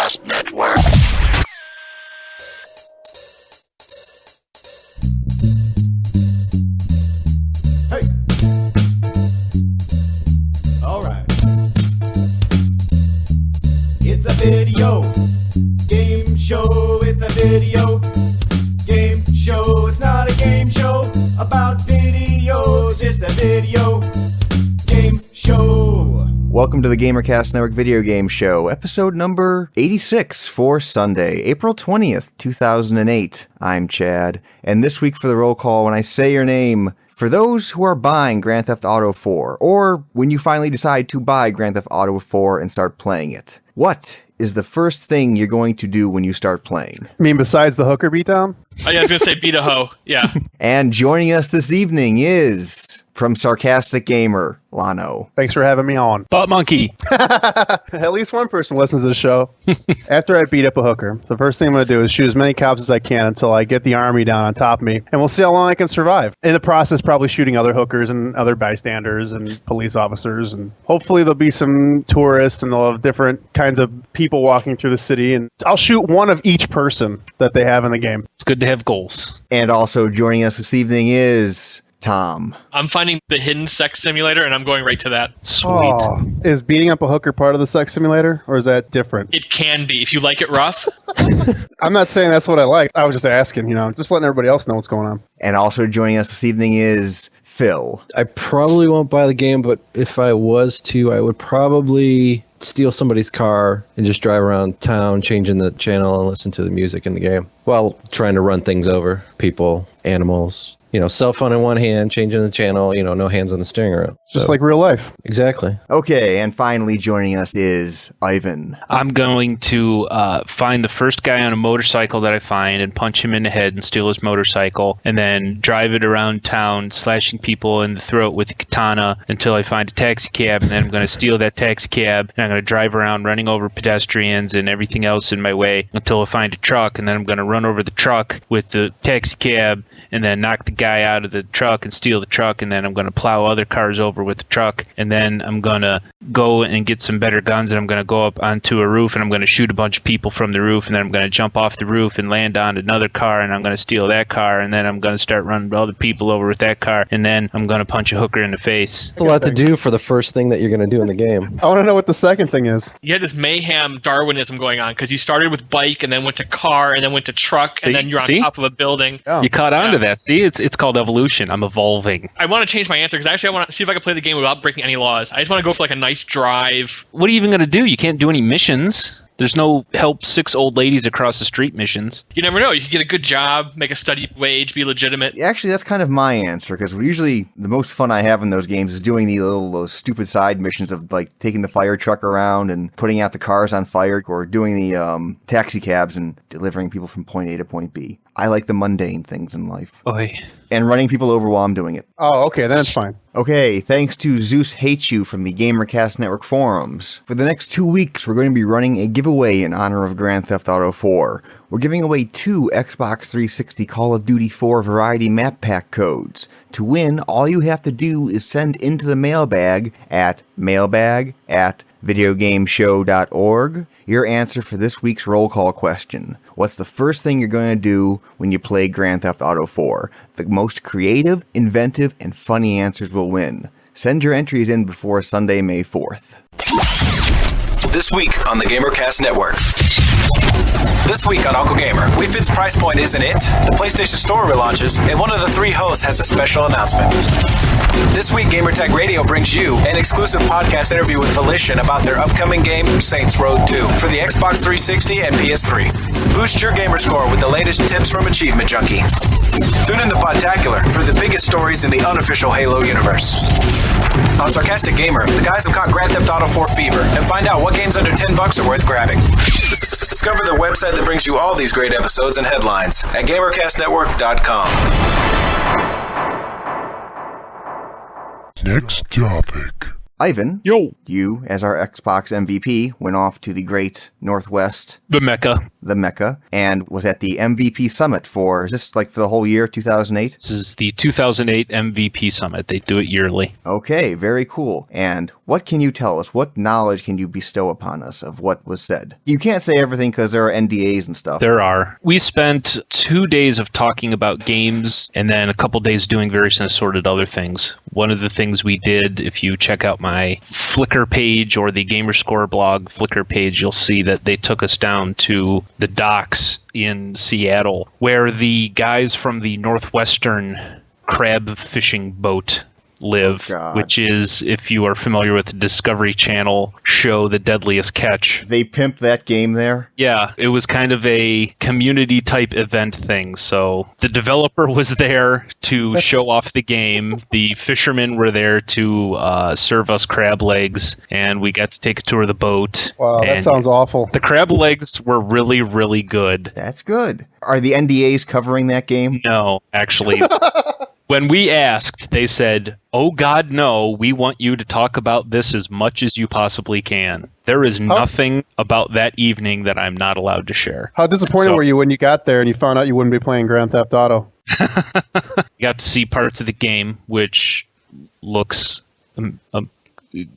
Gamercast Network. Hey. All right. It's a video game show. It's a video game show. It's not a game show about videos. It's a video game show. Welcome to the Gamercast Network Video Game Show, episode number 86 for Sunday, April 20th, 2008. I'm Chad, and this week for the roll call, when I say your name, for those who are buying Grand Theft Auto 4, or when you finally decide to buy Grand Theft Auto 4 and start playing it, what is the first thing you're going to do when you start playing? I mean, besides the hooker beatdown? Oh, yeah, I was going to say beat a hoe. Yeah. And joining us this evening is, from Sarcastic Gamer, Lono. Thanks for having me on. Butt monkey. At least one person listens to the show. After I beat up a hooker, the first thing I'm going to do is shoot as many cops as I can until I get the army down on top of me, and we'll see how long I can survive. In the process, probably shooting other hookers and other bystanders and police officers, and hopefully there'll be some tourists and they'll have different kinds of people walking through the city, and I'll shoot one of each person that they have in the game. It's good to have goals. And also joining us this evening is Tom. I'm finding the hidden sex simulator, and I'm going right to that. Sweet. Oh, is beating up a hooker part of the sex simulator, or is that different? It can be, if you like it rough. I'm not saying that's what I like. I was just asking, just letting everybody else know what's going on. And also joining us this evening is Phil. I probably won't buy the game, but if I was to, I would probably steal somebody's car and just drive around town, changing the channel and listen to the music in the game while trying to run things over, people, animals. Cell phone in one hand, changing the channel, no hands on the steering wheel. Just like real life. Exactly. Okay, and finally joining us is Ivan. I'm going to find the first guy on a motorcycle that I find and punch him in the head and steal his motorcycle, and then drive it around town, slashing people in the throat with a katana until I find a taxi cab, and then I'm going to steal that taxi cab, and I'm going to drive around running over pedestrians and everything else in my way until I find a truck, and then I'm going to run over the truck with the taxi cab and then knock the guy out of the truck and steal the truck, and then I'm going to plow other cars over with the truck, and then I'm going to go and get some better guns, and I'm going to go up onto a roof, and I'm going to shoot a bunch of people from the roof, and then I'm going to jump off the roof and land on another car, and I'm going to steal that car, and then I'm going to start running other people over with that car, and then I'm going to punch a hooker in the face. It's a lot to do for the first thing that you're going to do in the game. I want to know what the second thing is. You had this mayhem Darwinism going on, because you started with bike, and then went to car, and then went to truck, and then you're on top of a building. Oh. You caught on to that. See, it's called evolution. I'm evolving. I want to change my answer, because actually I want to see if I can play the game without breaking any laws. I just want to go for like a nice drive. What are you even going to do? You can't do any missions. There's no help 6 old ladies across the street missions. You never know. You could get a good job, make a steady wage, be legitimate. Actually, that's kind of my answer, because usually the most fun I have in those games is doing the little stupid side missions of like taking the fire truck around and putting out the cars on fire, or doing the taxi cabs and delivering people from point A to point B. I like the mundane things in life. Oy. And running people over while I'm doing it. Oh, okay, then it's fine. Okay, thanks to Zeus Hates You from the Gamercast Network forums. For the next 2 weeks, we're going to be running a giveaway in honor of Grand Theft Auto 4. We're giving away 2 Xbox 360 Call of Duty 4 Variety Map Pack codes. To win, all you have to do is send into the mailbag at videogameshow.org your answer for this week's roll call question. What's the first thing you're going to do when you play Grand Theft Auto 4? The most creative, inventive, and funny answers will win. Send your entries in before Sunday, May 4th. This week on the Gamercast Network. This week on Uncle Gamer, Wii Fit's price point isn't it? The PlayStation Store relaunches, and one of the 3 hosts has a special announcement. This week, Gamertag Radio brings you an exclusive podcast interview with Volition about their upcoming game, Saints Row 2, for the Xbox 360 and PS3. Boost your gamer score with the latest tips from Achievement Junkie. Tune into Podtacular for the biggest stories in the unofficial Halo universe. On Sarcastic Gamer, the guys have caught Grand Theft Auto 4 fever and find out what games under $10 are worth grabbing. Discover the website that brings you all these great episodes and headlines at GamerCastNetwork.com. Next topic. Ivan, Yo. you, as our Xbox MVP, went off to the great Northwest, The Mecca. and was at the MVP Summit for, is this like for the whole year, 2008? This is the 2008 MVP Summit. They do it yearly. Okay, very cool. And What can you tell us? What knowledge can you bestow upon us of what was said? You can't say everything because there are NDAs and stuff. There are. We spent 2 days of talking about games and then a couple days doing various and assorted other things. One of the things we did, if you check out my Flickr page or the Gamerscore blog Flickr page, you'll see that they took us down to the docks in Seattle, where the guys from the Northwestern crab fishing boat live, which is, if you are familiar with the Discovery Channel show, The Deadliest Catch. They pimped that game there? Yeah, it was kind of a community type event thing. So the developer was there to show off the game. The fishermen were there to serve us crab legs, and we got to take a tour of the boat. Wow, that sounds awful. The crab legs were really, really good. That's good. Are the NDAs covering that game? No, actually. When we asked, they said, "Oh God, no, we want you to talk about this as much as you possibly can." There is nothing about that evening that I'm not allowed to share. How disappointed were you when you got there and you found out you wouldn't be playing Grand Theft Auto? You got to see parts of the game, which looks...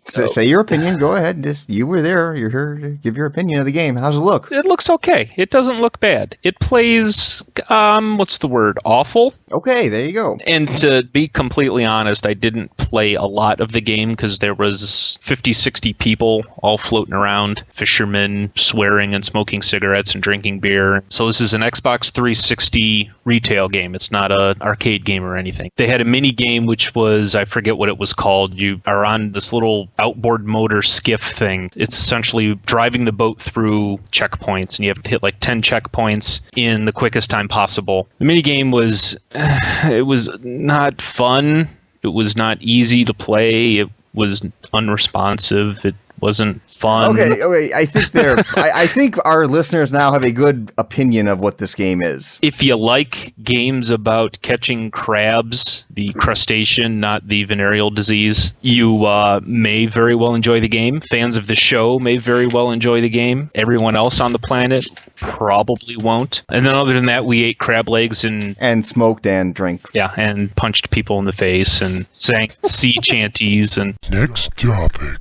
Say your opinion. Go ahead. You were there. You're here to give your opinion of the game. How's it look? It looks okay. It doesn't look bad. It plays, what's the word? Awful? Okay, there you go. And to be completely honest, I didn't play a lot of the game because there was 50, 60 people all floating around, fishermen swearing and smoking cigarettes and drinking beer. So this is an Xbox 360 retail game. It's not an arcade game or anything. They had a mini game, which was, I forget what it was called. You are on this little outboard motor skiff thing. It's essentially driving the boat through checkpoints, and you have to hit like 10 checkpoints in the quickest time possible. The minigame was, it was not fun. It was not easy to play. It was unresponsive. It wasn't fun. Okay. I think our listeners now have a good opinion of what this game is. If you like games about catching crabs, the crustacean, not the venereal disease, you may very well enjoy the game. Fans of the show may very well enjoy the game. Everyone else on the planet probably won't. And then other than that, we ate crab legs and smoked and drank. Yeah, and punched people in the face and sang sea chanties. And next topic.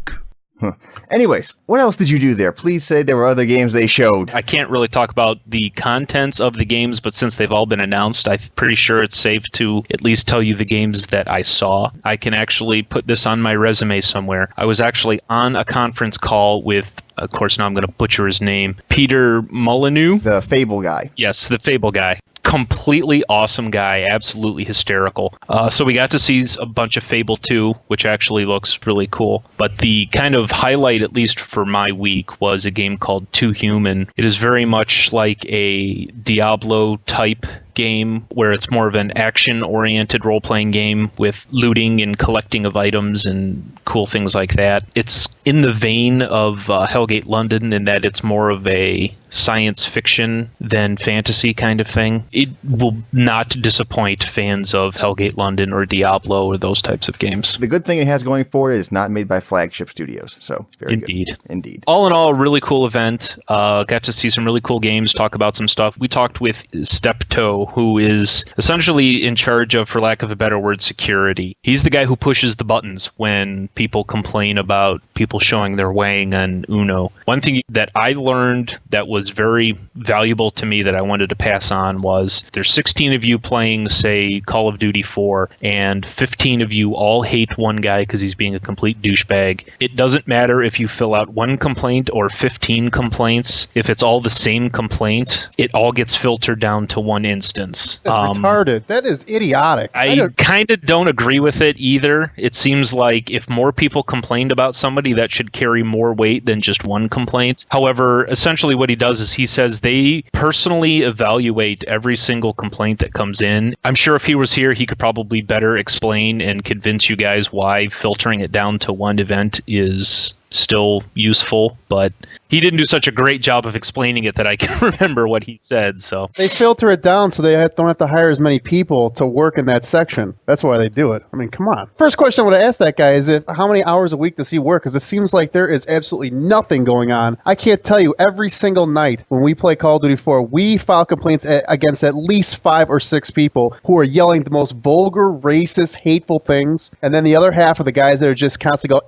Huh. Anyways, what else did you do there? Please say there were other games they showed. I can't really talk about the contents of the games, but since they've all been announced, I'm pretty sure it's safe to at least tell you the games that I saw. I can actually put this on my resume somewhere. I was actually on a conference call with, of course, now I'm going to butcher his name, Peter Molyneux. The Fable guy. Yes, the Fable guy. Completely awesome guy, absolutely hysterical. So we got to see a bunch of Fable 2, which actually looks really cool. But the kind of highlight, at least for my week, was a game called Too Human. It is very much like a Diablo-type game where it's more of an action-oriented role-playing game with looting and collecting of items and cool things like that. It's in the vein of Hellgate London in that it's more of a science fiction than fantasy kind of thing. It will not disappoint fans of Hellgate London or Diablo or those types of games. The good thing it has going for it is not made by Flagship Studios, so very Indeed. good. Indeed. All in all, a really cool event. Got to see some really cool games, talk about some stuff. We talked with Steptoe, who is essentially in charge of, for lack of a better word, security. He's the guy who pushes the buttons when people complain about people showing their weighing on Uno. One thing that I learned that was very valuable to me that I wanted to pass on was there's 16 of you playing, say, Call of Duty 4, and 15 of you all hate one guy because he's being a complete douchebag. It doesn't matter if you fill out one complaint or 15 complaints. If it's all the same complaint, it all gets filtered down to one instance. That's retarded. That is idiotic. I kind of don't agree with it either. It seems like if more people complained about somebody, that should carry more weight than just one complaint. However, essentially what he does is he says they personally evaluate every single complaint that comes in. I'm sure if he was here, he could probably better explain and convince you guys why filtering it down to one event is still useful, but he didn't do such a great job of explaining it that I can remember what he said. So they filter it down so they don't have to hire as many people to work in that section. That's why they do it. I mean, come on. First question I would ask that guy is how many hours a week does he work? Because it seems like there is absolutely nothing going on. I can't tell you, every single night when we play Call of Duty 4, we file complaints against at least 5 or 6 people who are yelling the most vulgar, racist, hateful things. And then the other half of the guys that are just constantly go,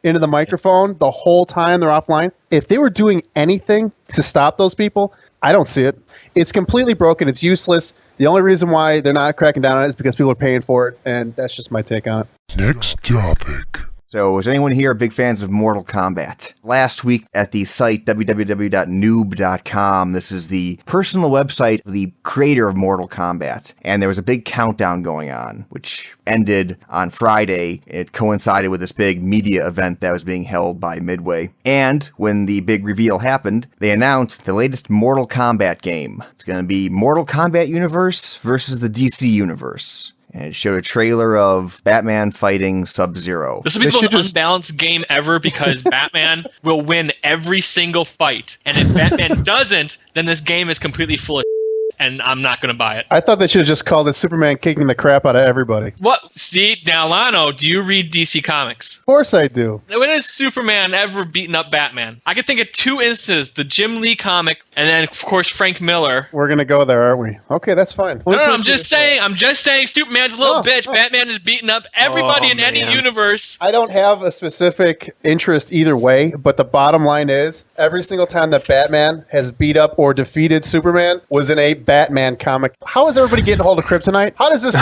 into the microphone the whole time they're offline. If they were doing anything to stop those people, I don't see it. It's completely broken. It's useless. The only reason why they're not cracking down on it is because people are paying for it, and that's just my take on it. Next topic. So, is anyone here big fans of Mortal Kombat? Last week at the site www.noob.com, this is the personal website of the creator of Mortal Kombat, and there was a big countdown going on, which ended on Friday. It coincided with this big media event that was being held by Midway. And when the big reveal happened, they announced the latest Mortal Kombat game. It's going to be Mortal Kombat Universe versus the DC Universe. And it showed a trailer of Batman fighting Sub-Zero. This will be the most unbalanced game ever because Batman will win every single fight. And if Batman doesn't, then this game is completely full of and I'm not going to buy it. I thought they should have just called it Superman kicking the crap out of everybody. What? See, now, Lono, do you read DC Comics? Of course I do. When has Superman ever beaten up Batman? I could think of two instances, the Jim Lee comic, and then, of course, Frank Miller. We're going to go there, aren't we? Okay, that's fine. No, I'm just saying Superman's a little bitch. Batman is beating up everybody in any universe. I don't have a specific interest either way, but the bottom line is, every single time that Batman has beat up or defeated Superman was in a Batman comic. How is everybody getting hold of Kryptonite? How does this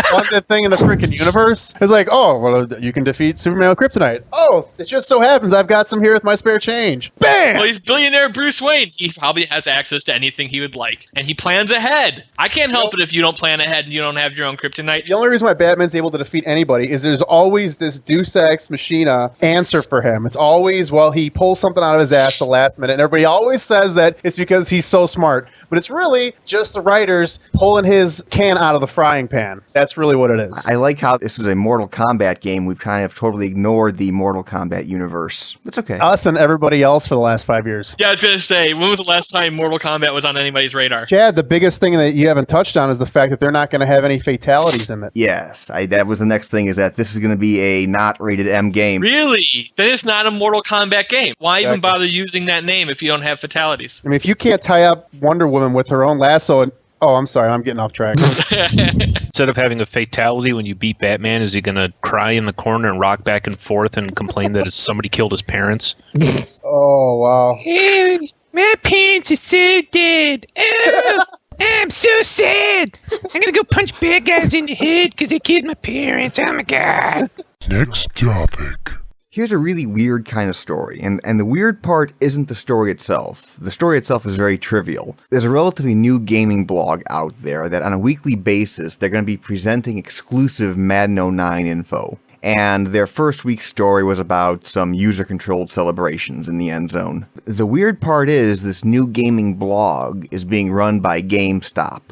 funded thing in the freaking universe? It's like, oh, well, you can defeat Superman with Kryptonite. Oh, it just so happens I've got some here with my spare change. Bam! Well, he's billionaire Bruce Wayne. He probably has access to anything he would like. And he plans ahead. I can't help it if you don't plan ahead and you don't have your own Kryptonite. The only reason why Batman's able to defeat anybody is there's always this Deus Ex Machina answer for him. It's always, well, he pulls something out of his ass the last minute. And everybody always says that it's because he's so smart. But it's really just the writers pulling his can out of the frying pan. That's really what it is. I like how this is a Mortal Kombat game. We've kind of totally ignored the Mortal Kombat universe. It's okay. Us and everybody else for the last 5 years. Yeah, I was going to say, when was the last time Mortal Kombat was on anybody's radar? Chad, the biggest thing that you haven't touched on is the fact that they're not going to have any fatalities in it. Yes, that was the next thing, is that this is going to be a not rated M game. Really? Then it's not a Mortal Kombat game. Why even bother using that name if you don't have fatalities? I mean, if you can't tie up Wonder Woman with her own lasso and oh, I'm sorry, I'm getting off track. Instead of having a fatality when you beat Batman, is he going to cry in the corner and rock back and forth and complain that somebody killed his parents? Oh, wow. My parents are so dead. Oh, I'm so sad. I'm going to go punch bad guys in the head because they killed my parents. Oh, my God. Next topic. Here's a really weird kind of story, and the weird part isn't the story itself. The story itself is very trivial. There's a relatively new gaming blog out there that on a weekly basis, they're going to be presenting exclusive Madden 09 info. And their first week's story was about some user-controlled celebrations in the end zone. The weird part is this new gaming blog is being run by Gamestop,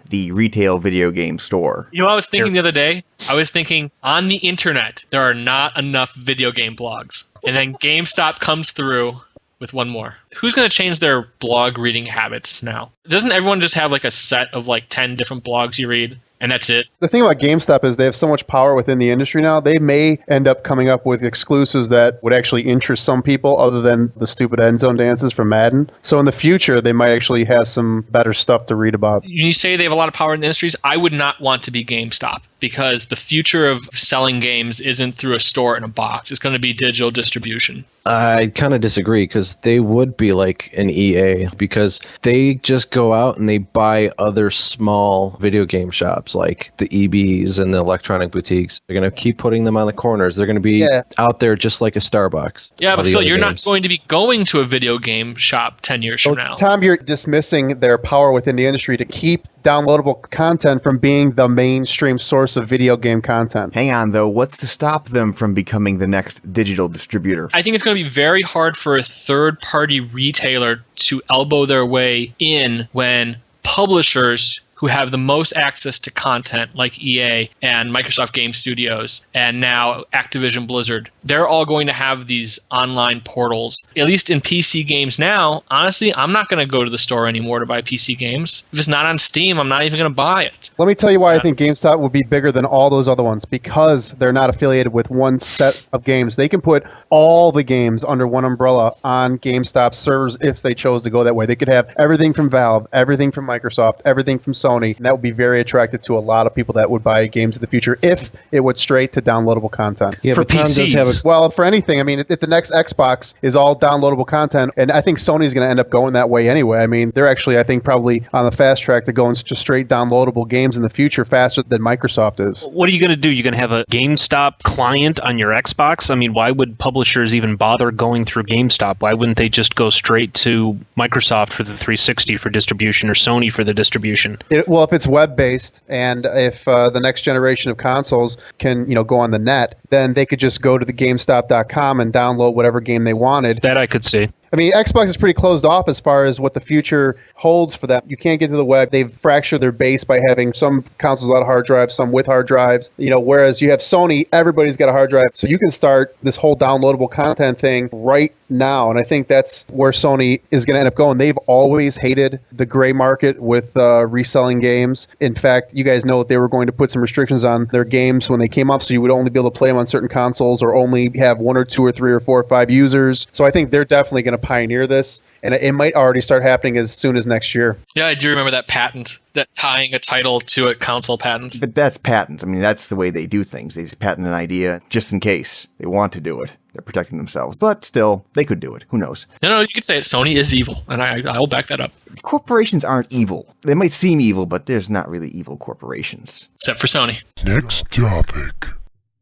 the retail video game store. You know what I was thinking the other day? I was thinking, on the internet, there are not enough video game blogs. And then GameStop comes through with one more. Who's going to change their blog reading habits now? Doesn't everyone just have like a set of like 10 different blogs you read? And that's it. The thing about GameStop is they have so much power within the industry now. They may end up coming up with exclusives that would actually interest some people other than the stupid end zone dances from Madden. So in the future, they might actually have some better stuff to read about. You say they have a lot of power in the industries. I would not want to be GameStop because the future of selling games isn't through a store in a box. It's going to be digital distribution. I kind of disagree because they would be like an EA because they just go out and they buy other small video game shops like the EBs and the electronic boutiques. They're going to keep putting them on the corners. They're going to be out there just like a Starbucks. Yeah, but Phil, you're not going to be going to a video game shop 10 years from now. Tom, you're dismissing their power within the industry to keep downloadable content from being the mainstream source of video game content. Hang on, though. What's to stop them from becoming the next digital distributor? I think it's going to be very hard for a third-party retailer to elbow their way in when publishers who have the most access to content like EA and Microsoft Game Studios and now Activision Blizzard, they're all going to have these online portals. At least in PC games now, honestly, I'm not going to go to the store anymore to buy PC games. If it's not on Steam, I'm not even going to buy it. Let me tell you why I think GameStop will be bigger than all those other ones, because they're not affiliated with one set of games. They can put all the games under one umbrella on GameStop servers if they chose to go that way. They could have everything from Valve, everything from Microsoft, everything from Sony. And that would be very attractive to a lot of people that would buy games in the future if it went straight to downloadable content. Yeah, For but Tom PCs. does have Dude, well, for anything, I mean, if the next Xbox is all downloadable content, and I think Sony's going to end up going that way anyway. I mean, they're actually, I think, probably on the fast track to going just straight downloadable games in the future faster than Microsoft is. What are you going to do? You're going to have a GameStop client on your Xbox? I mean, why would publishers even bother going through GameStop? Why wouldn't they just go straight to Microsoft for the 360 for distribution or Sony for the distribution? Well, if it's web-based and if the next generation of consoles can, go on the net, then they could just go to the GameStop.com and download whatever game they wanted. That I could see. I mean, Xbox is pretty closed off as far as what the future holds for them. You can't get to the web. They've fractured their base by having some consoles without hard drives, some with hard drives. Whereas you have Sony, everybody's got a hard drive. So you can start this whole downloadable content thing right now. And I think that's where Sony is going to end up going. They've always hated the gray market with reselling games. In fact, you guys know that they were going to put some restrictions on their games when they came up, so you would only be able to play them on certain consoles or only have 1 or 2 or 3 or 4 or 5 users. So I think they're definitely going to pioneer this, and it might already start happening as soon as next year. Yeah, I do remember that patent, that tying a title to a console patent. But that's patents. I mean, that's the way they do things. They just patent an idea just in case they want to do it. They're protecting themselves. But still, they could do it. Who knows? No, you could say it. Sony is evil, and I'll back that up. Corporations aren't evil. They might seem evil, but there's not really evil corporations. Except for Sony. Next topic.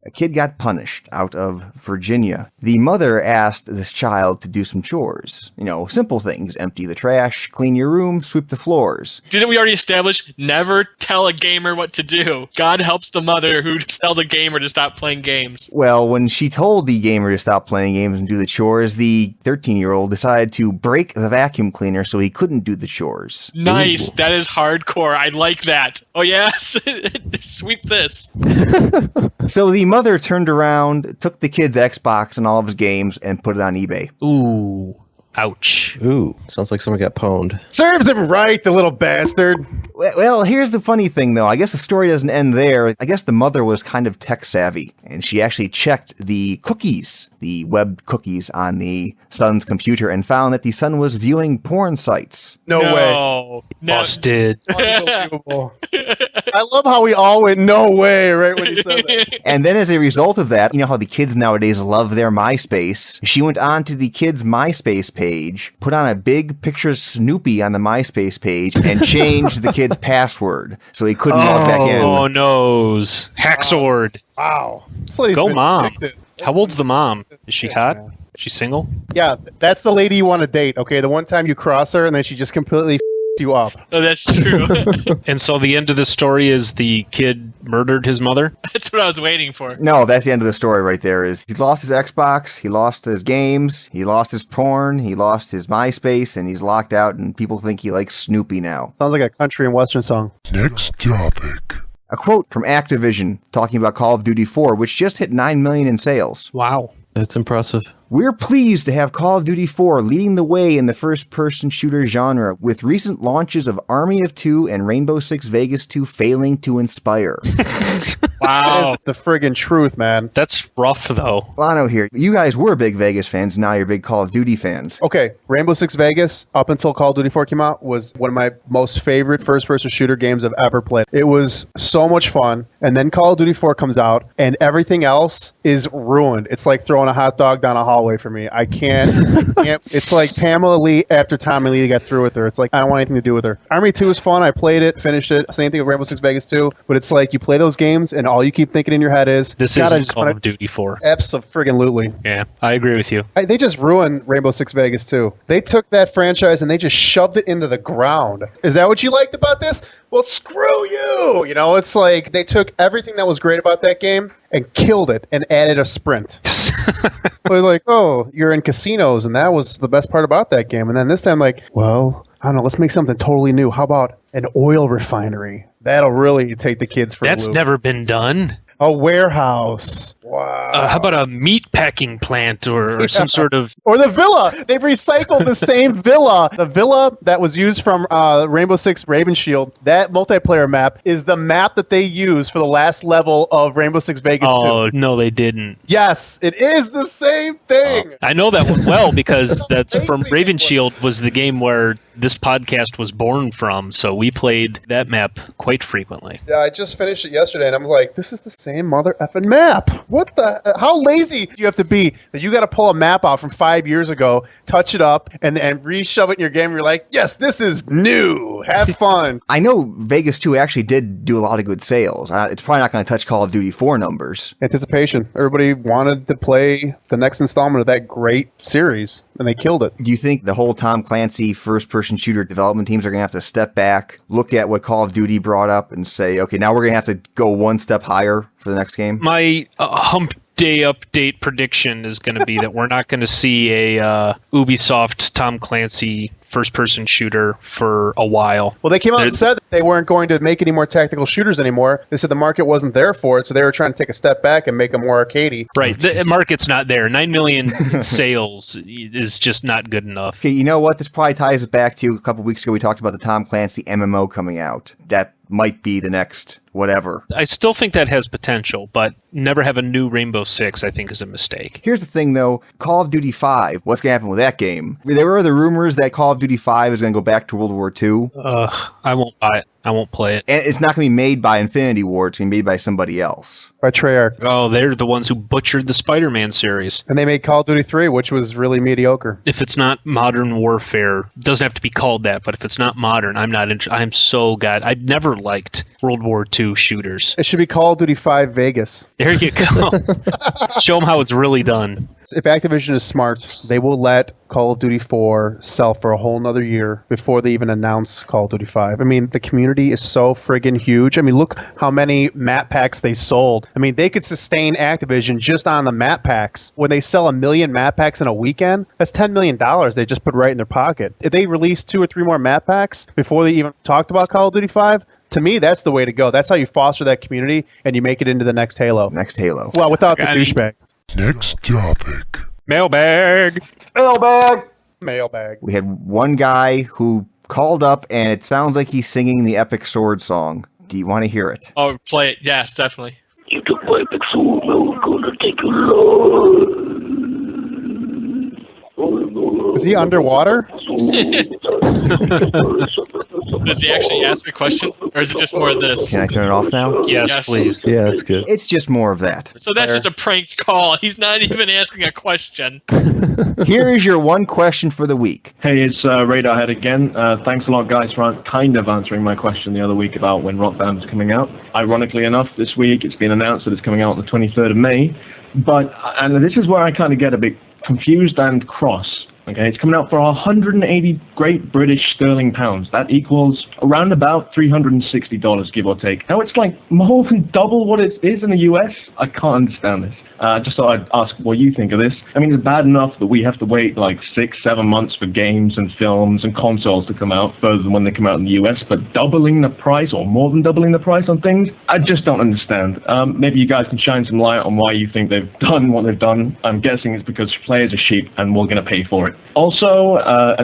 A kid got punished out of Virginia. The mother asked this child to do some chores. Simple things. Empty the trash, clean your room, sweep the floors. Didn't we already establish never tell a gamer what to do? God helps the mother who tells a gamer to stop playing games. Well, when she told the gamer to stop playing games and do the chores, the 13-year-old decided to break the vacuum cleaner so he couldn't do the chores. Nice. Ooh. That is hardcore. I like that. Oh, yes. Sweep this. So the mother turned around, took the kid's Xbox and all of his games, and put it on eBay. Ooh. Ouch. Ooh, sounds like someone got pwned. Serves him right, the little bastard. Well, here's the funny thing, though. I guess the story doesn't end there. I guess the mother was kind of tech-savvy, and she actually checked the cookies, the web cookies on the son's computer, and found that the son was viewing porn sites. No way. Busted. Unbelievable. I love how we all went, no way, right when you said that. And then as a result of that, you know how the kids nowadays love their MySpace? She went on to the kid's MySpace page, put on a big picture of Snoopy on the MySpace page, and changed the kid's password so he couldn't log back in. Oh, noes. Hacksword. Wow. Go mom. How old's the mom? Is she hot? Is she single? Yeah, that's the lady you want to date, okay? The one time you cross her and then she just completely you up. Oh, that's true. And so the end of the story is the kid murdered his mother? That's what I was waiting for. No, that's the end of the story right there. Is he lost his Xbox, he lost his games, he lost his porn, he lost his MySpace, and he's locked out, and people think he likes Snoopy now. Sounds like a country and western song. Next topic. A quote from Activision talking about Call of Duty 4, which just hit 9 million in sales. Wow. That's impressive. We're pleased to have Call of Duty 4 leading the way in the first-person shooter genre, with recent launches of Army of Two and Rainbow Six Vegas 2 failing to inspire. Wow. That is the friggin' truth, man. That's rough, though. Lono here. You guys were big Vegas fans, now you're big Call of Duty fans. Okay, Rainbow Six Vegas, up until Call of Duty 4 came out, was one of my most favorite first-person shooter games I've ever played. It was so much fun, and then Call of Duty 4 comes out, and everything else is ruined. It's like throwing a hot dog down a hallway for me. I can't. It's like Pamela Lee after Tommy Lee got through with her. It's like, I don't want anything to do with her. Army 2 was fun. I played it, finished it. Same thing with Rainbow Six Vegas 2. But it's like you play those games, and all you keep thinking in your head is, This God, isn't Call of Duty 4. Absolutely. Yeah, I agree with you. They just ruined Rainbow Six Vegas 2. They took that franchise and they just shoved it into the ground. Is that what you liked about this? Well, screw you! You know, it's like they took everything that was great about that game and killed it and added a sprint. They're like, oh, you're in casinos, and that was the best part about that game. And then this time, like, well, I don't know, let's make something totally new. How about an oil refinery? That'll really take the kids for a That's loop. never been done. A warehouse. Wow. How about a meat packing plant or some sort of... Or the villa. They've recycled the same villa. The villa that was used from Rainbow Six Raven Shield, that multiplayer map, is the map that they used for the last level of Rainbow Six Vegas 2. Oh, no, they didn't. Yes, it is the same thing. I know that one well because that's from Amazing. Raven Shield was the game where this podcast was born from, so we played that map quite frequently. Yeah, I just finished it yesterday, and I'm like, this is the same mother effing map. What the? How lazy do you have to be that you got to pull a map out from 5 years ago, touch it up, and re-shove it in your game? And you're like, yes, this is new. Have fun. I know Vegas 2 actually did do a lot of good sales. It's probably not going to touch Call of Duty 4 numbers. Anticipation. Everybody wanted to play the next installment of that great series, and they killed it. Do you think the whole Tom Clancy first-person shooter development teams are going to have to step back, look at what Call of Duty brought up, and say, okay, now we're going to have to go one step higher for the next game? My hump day update prediction is going to be that we're not going to see a Ubisoft Tom Clancy first-person shooter for a while. Well, they came out and said that they weren't going to make any more tactical shooters anymore. They said the market wasn't there for it, so they were trying to take a step back and make them more arcadey. Right, the market's not there. 9 million sales is just not good enough. Okay, you know what? This probably ties it back to a couple weeks ago we talked about the Tom Clancy MMO coming out. That might be the next whatever. I still think that has potential, but never have a new Rainbow Six, I think, is a mistake. Here's the thing, though. Call of Duty 5, what's going to happen with that game? There were the rumors that Call of Duty 5 is going to go back to World War II. I won't buy it. I won't play it. And it's not going to be made by Infinity Ward. It's going to be made by somebody else. By Treyarch. Oh, they're the ones who butchered the Spider-Man series. And they made Call of Duty 3, which was really mediocre. If it's not modern warfare, it doesn't have to be called that, but if it's not modern, I'm not interested. I'm so god. I've never liked World War II shooters. It should be Call of Duty 5 Vegas. There you go. Show them how it's really done. If Activision is smart, they will let Call of Duty 4 sell for a whole nother year before they even announce Call of Duty 5. I mean, the community is so friggin' huge. I mean, look how many map packs they sold. I mean, they could sustain Activision just on the map packs. When they sell 1 million map packs in a weekend, that's $10 million they just put right in their pocket. If they release 2 or 3 more map packs before they even talked about Call of Duty 5, to me, that's the way to go. That's how you foster that community and you make it into the next Halo. Next Halo. Well, without the douchebags. Next topic. Mailbag. Mailbag. We had one guy who called up, and it sounds like he's singing the Epic Sword song. Do you want to hear it? Oh, play it. Yes, definitely. You took my Epic Sword, now we're gonna take your life. Is he underwater? Does he actually ask a question? Or is it just more of this? Can I turn it off now? Yes, please. Yeah, that's good. It's just more of that. So that's just a prank call. He's not even asking a question. Here is your one question for the week. Hey, it's Radarhead again. Thanks a lot, guys, for kind of answering my question the other week about when Rock Band is coming out. Ironically enough, this week it's been announced that it's coming out on the 23rd of May. And this is where I kind of get a bit confused and cross. Okay, it's coming out for 180 Great British Sterling pounds. That equals around about $360, give or take. Now, it's like more than double what it is in the US. I can't understand this. Just thought I'd ask what you think of this. I mean, it's bad enough that we have to wait like 6-7 months for games and films and consoles to come out further than when they come out in the US, but doubling the price or more than doubling the price on things, I just don't understand. Maybe you guys can shine some light on why you think they've done what they've done. I'm guessing it's because players are cheap and we're going to pay for it. Also,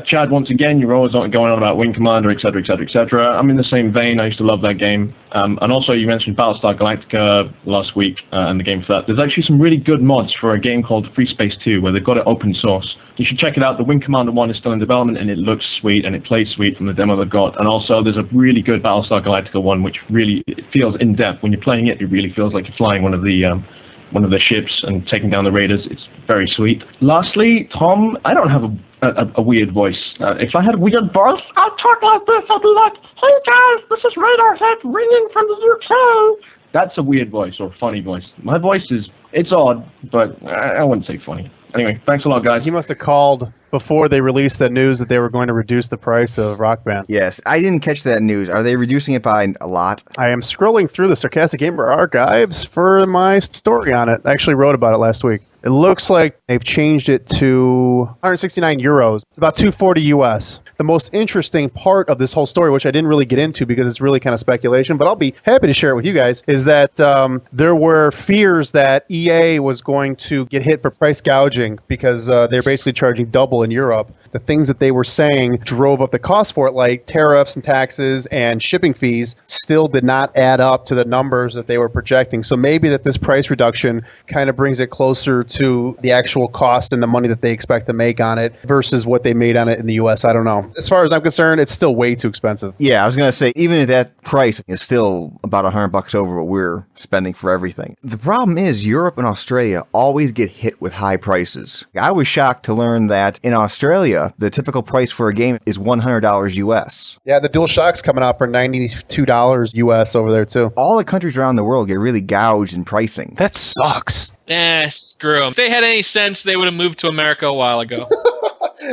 Chad, once again, you're always going on about Wing Commander, etc., etc., etc. I'm in the same vein. I used to love that game. And also, you mentioned Battlestar Galactica last week and the game for that. There's actually some really good mods for a game called Free Space 2, where they've got it open source. You should check it out. The Wing Commander 1 is still in development, and it looks sweet, and it plays sweet from the demo they've got. And also, there's a really good Battlestar Galactica 1, which really it feels in-depth. When you're playing it, it really feels like you're flying one of the ships and taking down the raiders. It's very sweet. Lastly, Tom, I don't have a weird voice. If I had a weird voice, I'd talk like this. I'd be like, hey guys, this is Radarhead ringing from the UK. That's a weird voice or a funny voice. My voice it's odd, but I wouldn't say funny. Anyway, thanks a lot, guys. He must have called before they released the news that they were going to reduce the price of Rock Band. Yes, I didn't catch that news. Are they reducing it by a lot? I am scrolling through the Sarcastic Gamer archives for my story on it. I actually wrote about it last week. It looks like they've changed it to 169 euros, about 240 US. The most interesting part of this whole story, which I didn't really get into because it's really kind of speculation, but I'll be happy to share it with you guys, is that there were fears that EA was going to get hit for price gouging because they're basically charging double in Europe. The things that they were saying drove up the cost for it, like tariffs and taxes and shipping fees, still did not add up to the numbers that they were projecting. So maybe that this price reduction kind of brings it closer to the actual cost and the money that they expect to make on it versus what they made on it in the US. I don't know. know. As far as I'm concerned, it's still way too expensive. Yeah, I was going to say, even at that price, it's still about $100 over what we're spending for everything. The problem is Europe and Australia always get hit with high prices. I was shocked to learn that in Australia, the typical price for a game is $100 US. Yeah, the DualShock's coming out for $92 US over there, too. All the countries around the world get really gouged in pricing. That sucks. Screw them. If they had any sense, they would have moved to America a while ago.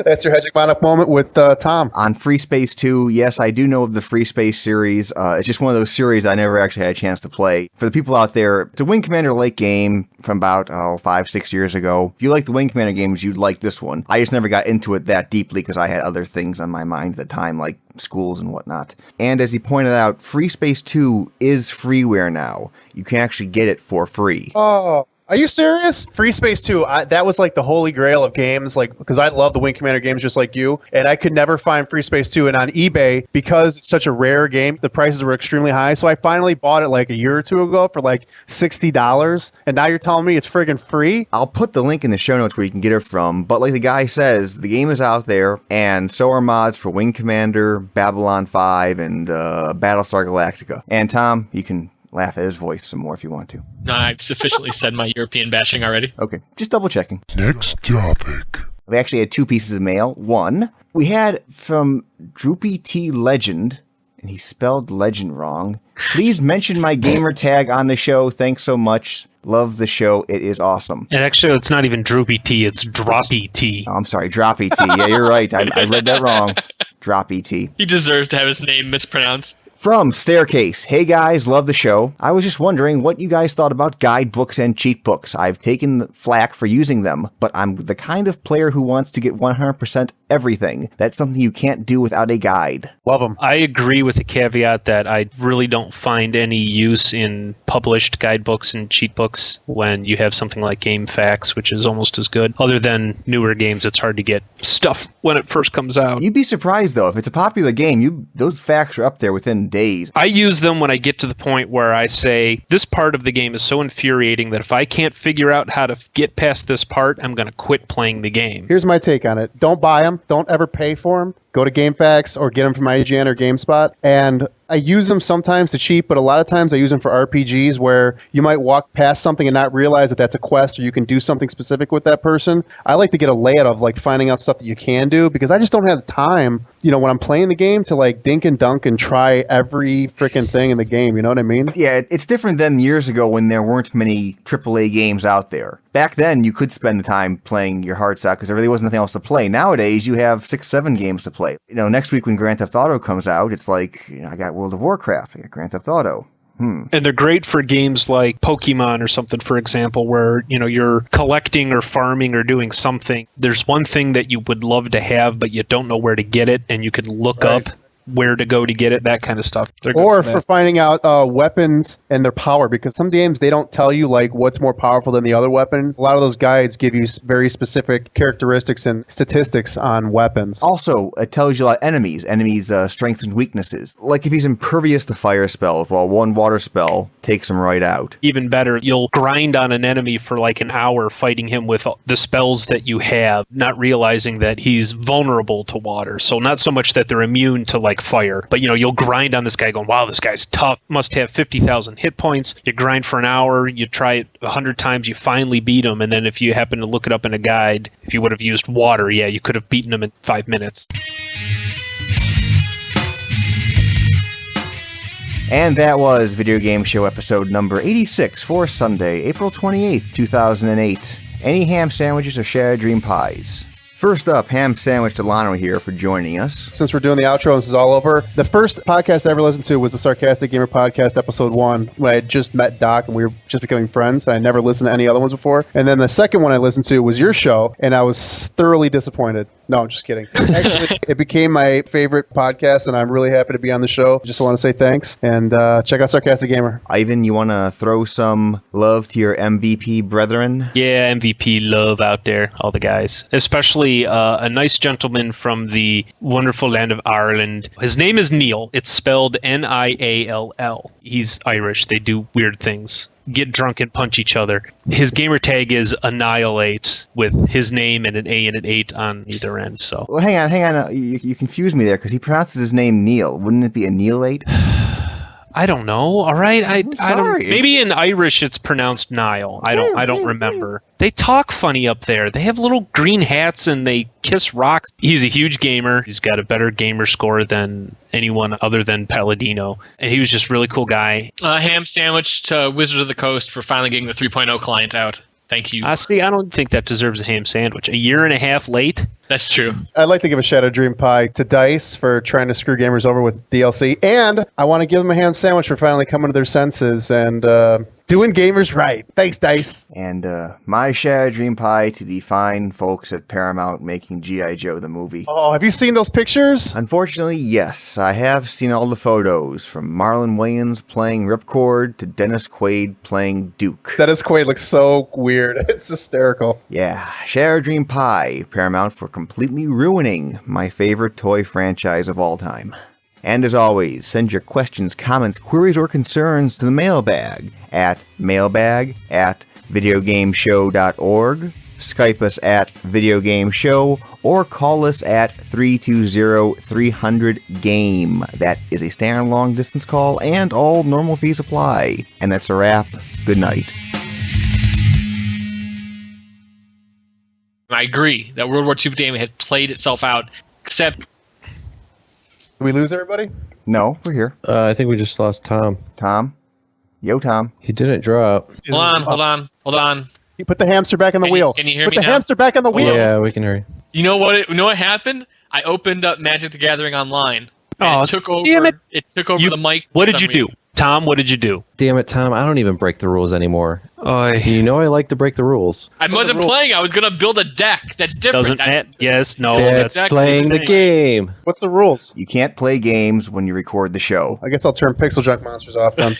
That's your hegemonic moment with Tom. On Free Space 2, yes, I do know of the Free Space series. It's just one of those series I never actually had a chance to play. For the people out there, it's a Wing Commander-like game from about 5-6 years ago. If you like the Wing Commander games, you'd like this one. I just never got into it that deeply because I had other things on my mind at the time, like schools and whatnot. And as he pointed out, Free Space 2 is freeware now. You can actually get it for free. Oh. Are you serious? Free Space 2, that was like the holy grail of games, like because I love the Wing Commander games just like you, and I could never find Free Space 2. And on eBay, because it's such a rare game, the prices were extremely high. So I finally bought it like a year or two ago for like $60, and now you're telling me it's friggin' free? I'll put the link in the show notes where you can get it from, but like the guy says, the game is out there, and so are mods for Wing Commander, Babylon 5, and Battlestar Galactica. And Tom, you can laugh at his voice some more if you want to. No, I've sufficiently said my European bashing already. Okay, just double checking. Next topic. We actually had 2 pieces of mail. One, we had from Droopy T Legend, and he spelled legend wrong. Please mention my gamer tag on the show. Thanks so much. Love the show. It is awesome. And actually, it's not even Droopy T, it's Droppy T. Oh, I'm sorry, Droppy T. Yeah, you're right. I read that wrong. Droppy T. He deserves to have his name mispronounced. From Staircase. Hey guys, love the show. I was just wondering what you guys thought about guidebooks and cheat books. I've taken flack for using them, but I'm the kind of player who wants to get 100% everything. That's something you can't do without a guide. Love them. I agree with the caveat that I really don't find any use in published guidebooks and cheat books when you have something like GameFAQs, which is almost as good. Other than newer games, it's hard to get stuff when it first comes out. You'd be surprised though, if it's a popular game, those facts are up there within days. I use them when I get to the point where I say, this part of the game is so infuriating that if I can't figure out how to get past this part, I'm going to quit playing the game. Here's my take on it. Don't buy them. Don't ever pay for them. Go to GameFAQs or get them from IGN or GameSpot. And I use them sometimes to cheat, but a lot of times I use them for RPGs where you might walk past something and not realize that that's a quest or you can do something specific with that person. I like to get a layout of like finding out stuff that you can do because I just don't have the time, when I'm playing the game to like dink and dunk and try every freaking thing in the game. You know what I mean? Yeah, it's different than years ago when there weren't many AAA games out there. Back then, you could spend the time playing your hearts out because there really wasn't nothing else to play. Nowadays, you have 6-7 games to play. Next week when Grand Theft Auto comes out, it's like, I got World of Warcraft, I got Grand Theft Auto. And they're great for games like Pokemon or something, for example, where, you're collecting or farming or doing something. There's one thing that you would love to have, but you don't know where to get it, and you can look up where to go to get it, that kind of stuff. Or for finding out weapons and their power, because some games they don't tell you like what's more powerful than the other weapon. A lot of those guides give you very specific characteristics and statistics on weapons. Also, it tells you a lot of enemies' strengths and weaknesses. Like if he's impervious to fire spells, well, one water spell takes him right out. Even better, you'll grind on an enemy for like an hour fighting him with the spells that you have, not realizing that he's vulnerable to water. So not so much that they're immune to like fire, but you'll grind on this guy going, wow, this guy's tough, must have 50,000 hit points. You grind for an hour, you try it 100 times, you finally beat him, and then if you happen to look it up in a guide, if you would have used water, you could have beaten him in 5 minutes. And that was Video Game Show episode number 86 for Sunday, April 28th, 2008. Any ham sandwiches or shattered dream pies? First up, Ham Sandwich to Lono here for joining us. Since we're doing the outro and this is all over, the first podcast I ever listened to was the Sarcastic Gamer Podcast, episode 1, when I had just met Doc and we were just becoming friends. I never listened to any other ones before. And then the second one I listened to was your show, and I was thoroughly disappointed. No, I'm just kidding. Actually, it became my favorite podcast, and I'm really happy to be on the show. Just want to say thanks, and check out Sarcastic Gamer. Ivan, you want to throw some love to your MVP brethren? Yeah, MVP love out there, all the guys. Especially a nice gentleman from the wonderful land of Ireland. His name is Neil. It's spelled Niall. He's Irish. They do weird things. get drunk and punch each other. His gamer tag is Annihilate with his name and an A and an 8 on either end. So Well, hang on. You confused me there because he pronounces his name Neil. Wouldn't it be Annihilate? I don't know. All right, I don't. sorry. Maybe in Irish it's pronounced Nile. I don't remember. They talk funny up there. They have little green hats and they kiss rocks. He's a huge gamer. He's got a better gamer score than anyone other than Palladino, and he was just a really cool guy. Ham sandwich to Wizards of the Coast for finally getting the 3.0 client out. Thank you. See, I don't think that deserves a ham sandwich. A year and a half late. That's true. I'd like to give a Shadow Dream Pie to DICE for trying to screw gamers over with DLC, and I want to give them a ham sandwich for finally coming to their senses and doing gamers right. Thanks, DICE. And my Shadow Dream Pie to the fine folks at Paramount making G.I. Joe the movie. Oh, have you seen those pictures? Unfortunately, yes. I have seen all the photos, from Marlon Wayans playing Ripcord to Dennis Quaid playing Duke. Dennis Quaid looks so weird. It's hysterical. Yeah, Shadow Dream Pie, Paramount for completely ruining my favorite toy franchise of all time. And as always, send your questions, comments, queries, or concerns to the mailbag at mailbag@videogameshow.org, Skype us at videogameshow, or call us at 320-300-GAME. That is a standard long-distance call, and all normal fees apply. And that's a wrap. Good night. I agree that World War II game had played itself out, except... Did we lose everybody? No, we're here. I think we just lost Tom. Tom? Yo, Tom. He didn't drop. Hold on. You put the hamster back on the wheel. Can you hear put me the now? hamster back on the wheel. Yeah, we can hear you. You know what happened? I opened up Magic the Gathering Online. And it took over. Damn it. It took over the mic. What for did some you do? reason. Tom, what did you do? Damn it, Tom. I don't even break the rules anymore. Oh, You know I like to break the rules. I wasn't playing. I was gonna build a deck. That's different. doesn't matter. Yes, no. That's exactly playing the the game. What's the rules? You can't play games when you record the show. I guess I'll turn Pixel Junk Monsters off then.